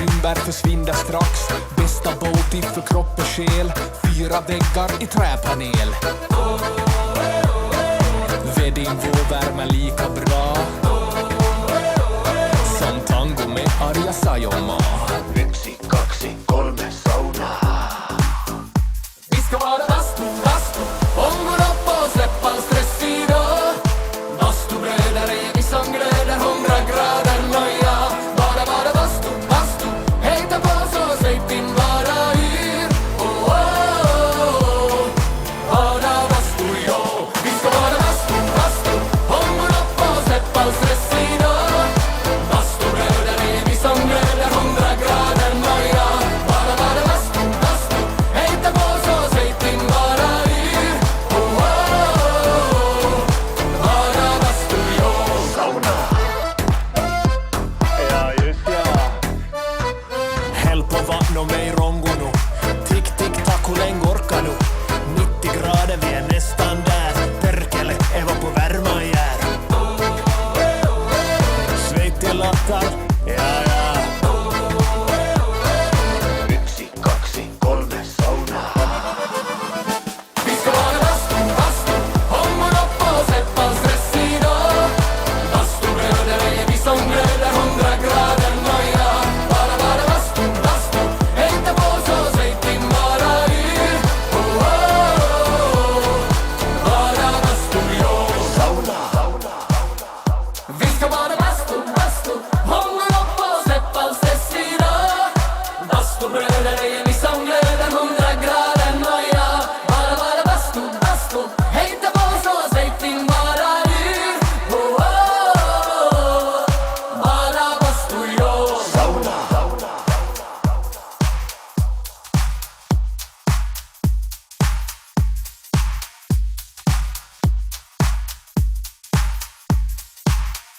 Tymbär försvinner strax. Bästa båtip för kropp och själ. 4 väggar i träpanel. Vedinvå värmer lika bra som tango med Arja Saijonmaa. 1, 2, 3 sauna. Vi ska vara bastu, bastu. Ångår upp och släpp all stress idag. Bastubröder är vi som glöder 100 grader nöja. Bara bastu, bastu. Hejta på så släpp in bara yr. Oh, oh, oh. Bara bastu, ja. Vi ska vara bastu, bastu. Ångår upp och släpp all stress idag. Bastubröder är vi som glöder 100 grader nöja. Bara bastu, bastu. Hejta på så släpp in bara yr. Oh, oh, oh. Bara bastu, ja. Sauna. Ja, just ja. Häll på vatten och mig rom.